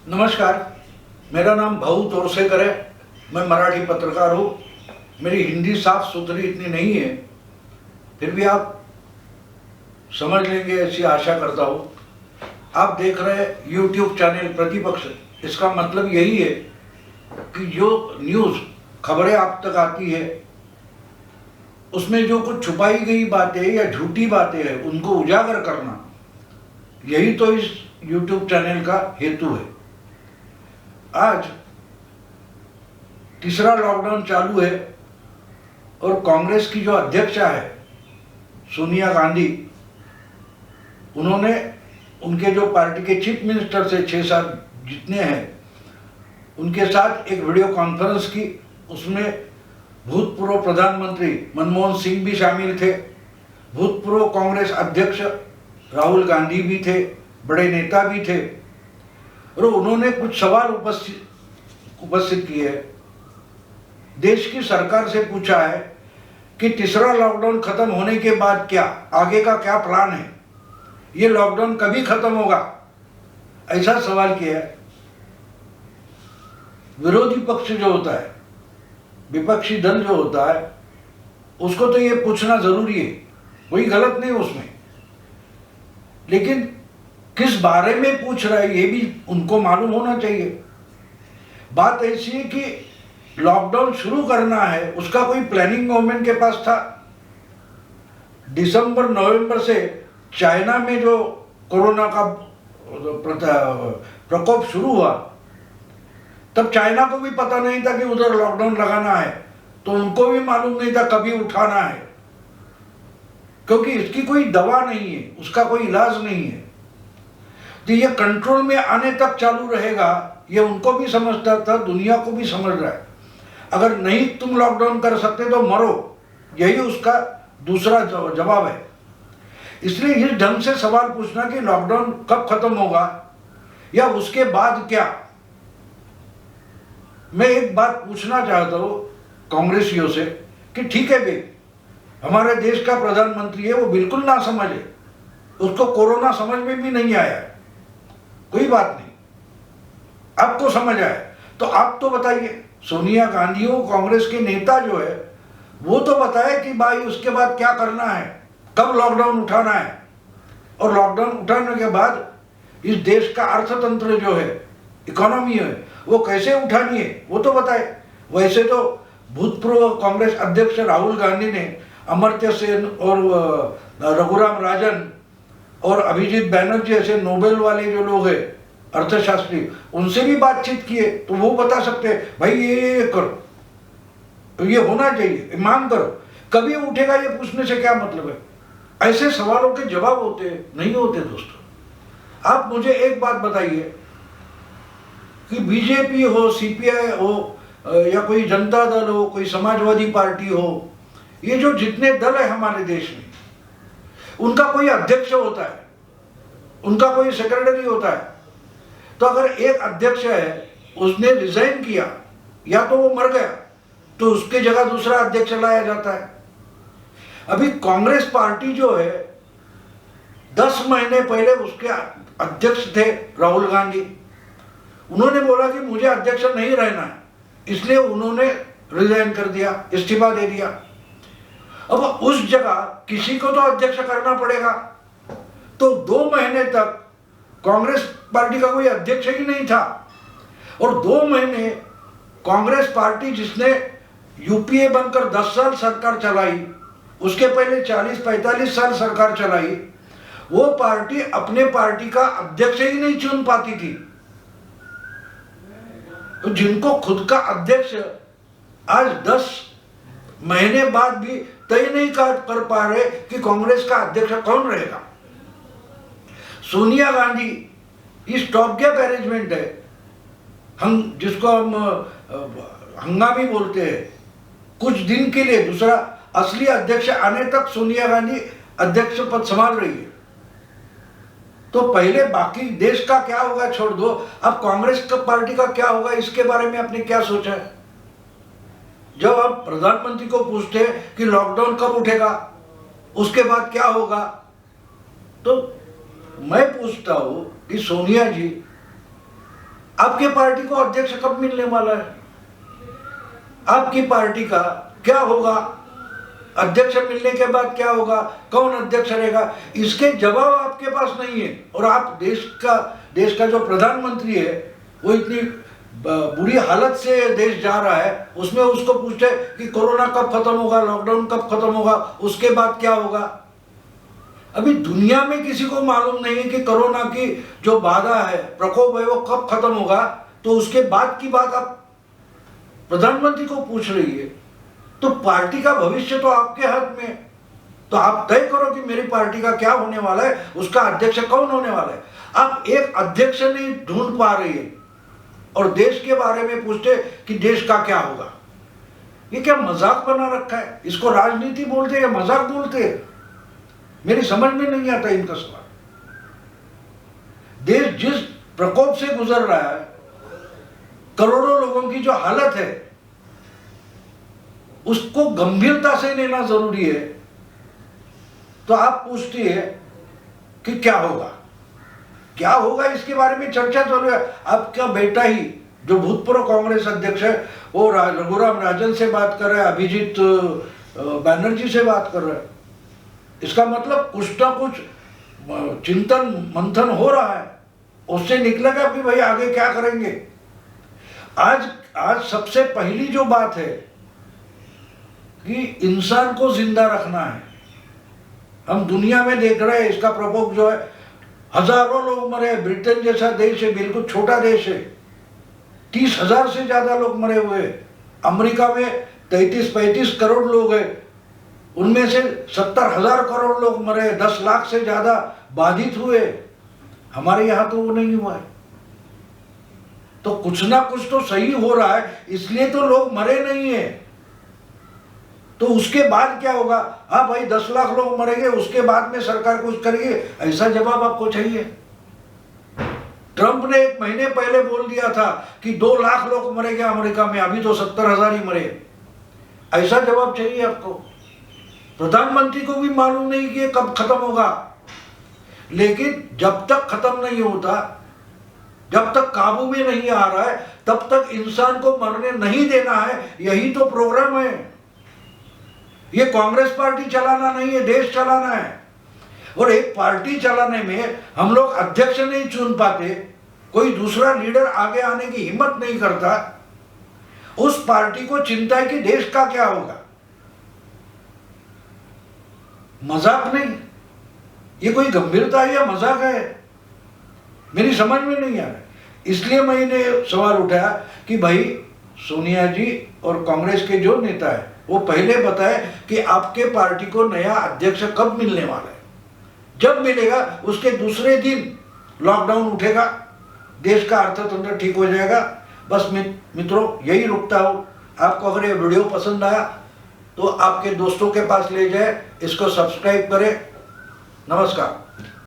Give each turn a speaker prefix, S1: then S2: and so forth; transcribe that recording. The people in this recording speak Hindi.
S1: नमस्कार, मेरा नाम भाऊ तोरसेकर है। मैं मराठी पत्रकार हूँ। मेरी हिंदी साफ सुथरी इतनी नहीं है, फिर भी आप समझ लेंगे ऐसी आशा करता हूँ। आप देख रहे हैं यूट्यूब चैनल प्रतिपक्ष। इसका मतलब यही है कि जो न्यूज़ खबरें आप तक आती है उसमें जो कुछ छुपाई गई बातें या झूठी बातें हैं उनको उजागर करना, यही तो इस यूट्यूब चैनल का हेतु है। आज तीसरा लॉकडाउन चालू है और कांग्रेस की जो अध्यक्षा है सोनिया गांधी, उन्होंने उनके जो पार्टी के चीफ मिनिस्टर से 6-7 जितने हैं उनके साथ एक वीडियो कॉन्फ्रेंस की। उसमें भूतपूर्व प्रधानमंत्री मनमोहन सिंह भी शामिल थे, भूतपूर्व कांग्रेस अध्यक्ष राहुल गांधी भी थे, बड़े नेता भी थे और उन्होंने कुछ सवाल उपस्थित किए। देश की सरकार से पूछा है कि तीसरा लॉकडाउन खत्म होने के बाद क्या आगे का क्या प्लान है, ये लॉकडाउन कभी खत्म होगा, ऐसा सवाल किया है। विरोधी पक्ष जो होता है, विपक्षी दल जो होता है, उसको तो ये पूछना जरूरी है, कोई गलत नहीं उसमें, लेकिन किस बारे में पूछ रहा है ये भी उनको मालूम होना चाहिए। बात ऐसी है कि लॉकडाउन शुरू करना है, उसका कोई प्लानिंग गवर्नमेंट के पास था। दिसंबर नवंबर से चाइना में जो कोरोना का प्रकोप शुरू हुआ, तब चाइना को भी पता नहीं था कि उधर लॉकडाउन लगाना है, तो उनको भी मालूम नहीं था कभी उठाना है, क्योंकि इसकी कोई दवा नहीं है, उसका कोई इलाज नहीं है। तो ये कंट्रोल में आने तक चालू रहेगा, ये उनको भी समझता था, दुनिया को भी समझ रहा है। अगर नहीं तुम लॉकडाउन कर सकते तो मरो, यही उसका दूसरा जवाब है। इसलिए इस ढंग से सवाल पूछना कि लॉकडाउन कब खत्म होगा या उसके बाद क्या। मैं एक बात पूछना चाहता हूँ कांग्रेसियों से कि ठीक है भाई, हमारे देश का प्रधानमंत्री है, वो बिल्कुल ना समझे, उसको कोरोना समझ में भी नहीं आया, कोई बात नहीं, आपको समझ आया तो आप तो बताइए। सोनिया गांधी हो, कांग्रेस के नेता जो है, वो तो बताए कि भाई उसके बाद क्या करना है, कब लॉकडाउन उठाना है, और लॉकडाउन उठाने के बाद इस देश का अर्थतंत्र जो है, इकोनॉमी है, वो कैसे उठानी है वो तो बताए। वैसे तो भूतपूर्व कांग्रेस अध्यक्ष राहुल गांधी ने अमर्त्य सेन और रघुराम राजन और अभिजीत बैनर्जी ऐसे नोबेल वाले जो लोग हैं अर्थशास्त्री, उनसे भी बातचीत किए, तो वो बता सकते हैं भाई ये करो, तो ये होना चाहिए, मांग करो। कभी उठेगा ये पूछने से क्या मतलब है? ऐसे सवालों के जवाब होते हैं? नहीं होते दोस्तों। आप मुझे एक बात बताइए कि बीजेपी हो, सीपीआई हो या कोई जनता दल हो, कोई समाजवादी पार्टी हो, ये जो जितने दल है हमारे देश में, उनका कोई अध्यक्ष होता है, उनका कोई सेक्रेटरी होता है। तो अगर एक अध्यक्ष है, उसने रिजाइन किया या तो वो मर गया, तो उसके जगह दूसरा अध्यक्ष लाया जाता है। अभी कांग्रेस पार्टी जो है, 10 महीने पहले उसके अध्यक्ष थे राहुल गांधी, उन्होंने बोला कि मुझे अध्यक्ष नहीं रहना है, इसलिए उन्होंने रिजाइन कर दिया, इस्तीफा दे दिया। अब उस जगह किसी को तो अध्यक्ष करना पड़ेगा, तो 2 महीने तक कांग्रेस पार्टी का कोई अध्यक्ष ही नहीं था, और 2 महीने कांग्रेस पार्टी जिसने यूपीए बनकर 10 साल सरकार चलाई, उसके पहले 40-45 साल सरकार चलाई, वो पार्टी अपने पार्टी का अध्यक्ष ही नहीं चुन पाती थी। तो जिनको खुद का अध्यक्ष आज 10 महीने बाद भी तय नहीं कर पा रहे कि कांग्रेस का अध्यक्ष कौन रहेगा। सोनिया गांधी इस टॉप गैप अरेंजमेंट है, हम जिसको हम हंगामी बोलते हैं, कुछ दिन के लिए दूसरा असली अध्यक्ष आने तक सोनिया गांधी अध्यक्ष पद संभाल रही है। तो पहले बाकी देश का क्या होगा छोड़ दो, अब कांग्रेस का पार्टी का क्या होगा इसके बारे में आपने क्या सोचा है? जब आप प्रधानमंत्री को पूछते हैं कि लॉकडाउन कब उठेगा, उसके बाद क्या होगा, तो मैं पूछता हूं कि सोनिया जी, आपके पार्टी को अध्यक्ष कब मिलने वाला है? आपकी पार्टी का क्या होगा? अध्यक्ष मिलने के बाद क्या होगा? कौन अध्यक्ष रहेगा? इसके जवाब आपके पास नहीं है। और आप देश का जो प्रधानमंत्री है वो इतनी बुरी हालत से देश जा रहा है, उसमें उसको पूछते कि कोरोना कब खत्म होगा, लॉकडाउन कब खत्म होगा, उसके बाद क्या होगा? अभी दुनिया में किसी को मालूम नहीं है कि कोरोना की जो बाधा है, प्रकोप है, वो कब खत्म होगा। तो उसके बाद की बात आप प्रधानमंत्री को पूछ रही है। तो पार्टी का भविष्य तो आपके हाथ में। तो आप तय करो कि मेरी पार्टी का क्या होने वाला है, उसका अध्यक्ष कौन होने वाला है। आप एक अध्यक्ष नहीं ढूंढ पा रही है और देश के बारे में पूछते कि देश का क्या होगा। ये क्या मजाक बना रखा है? इसको राजनीति बोलते हैं या मजाक बोलते हैं? मेरी समझ में नहीं आता इनका सवाल। देश जिस प्रकोप से गुजर रहा है, करोड़ों लोगों की जो हालत है, उसको गंभीरता से लेना जरूरी है। तो आप पूछती है कि क्या होगा, क्या होगा, इसके बारे में चर्चा चालू है। आपका बेटा ही जो भूतपूर्व कांग्रेस अध्यक्ष है वो रघुराम राजन से बात कर रहा है, अभिजीत बैनर्जी से बात कर रहा है। इसका मतलब कुछ ना कुछ चिंतन मंथन हो रहा है। उससे निकलेगा कि भाई आगे क्या करेंगे। आज सबसे पहली जो बात है कि इंसान को जिंदा रखना है। हम दुनिया में देख रहे हैं इसका प्रकोप जो है, हजारों लोग मरे। ब्रिटेन जैसा देश है, बिल्कुल छोटा देश है, 30,000 से ज्यादा लोग मरे हुए। अमेरिका में 33-35 करोड़ लोग हैं, उनमें से 70,000 करोड़ लोग मरे, 10 लाख से ज्यादा बाधित हुए। हमारे यहां तो वो नहीं हुआ है। तो कुछ ना कुछ तो सही हो रहा है, इसलिए तो लोग मरे नहीं है। तो उसके बाद क्या होगा? हाँ भाई 10 लाख लोग मरेंगे, उसके बाद में सरकार कुछ करेगी, ऐसा जवाब आपको चाहिए। ट्रंप ने 1 महीने पहले बोल दिया था कि 2 लाख लोग मरेंगे अमेरिका में, अभी तो 70,000 ही मरे। ऐसा जवाब चाहिए आपको। प्रधानमंत्री को भी मालूम नहीं कि ये कब खत्म होगा। लेकिन जब तक खत्म नहीं होता, जब तक काबू में नहीं आ रहा है, तब तक इंसान को मरने नहीं देना है। यही तो प्रोग्राम है। ये कांग्रेस पार्टी चलाना नहीं है, देश चलाना है। और एक पार्टी चलाने में हम लोग अध्यक्ष नहीं चुन पाते, कोई दूसरा लीडर आगे आने की हिम्मत नहीं करता। उस पार्टी को चिंता है कि देश का क्या होगा। मजाक नहीं, ये कोई गंभीरता है या मजाक है, मेरी समझ में नहीं आ रहा। इसलिए मैंने सवाल उठाया कि भाई सोनिया जी और कांग्रेस के जो नेता है वो पहले बताए कि आपके पार्टी को नया अध्यक्ष कब मिलने वाला है। जब मिलेगा उसके दूसरे दिन लॉकडाउन उठेगा, देश का अर्थतंत्र ठीक हो जाएगा। बस मित्रों यही रुकता हूँ। आपको अगर ये वीडियो पसंद आया तो आपके दोस्तों के पास ले जाए, इसको सब्सक्राइब करें। नमस्कार।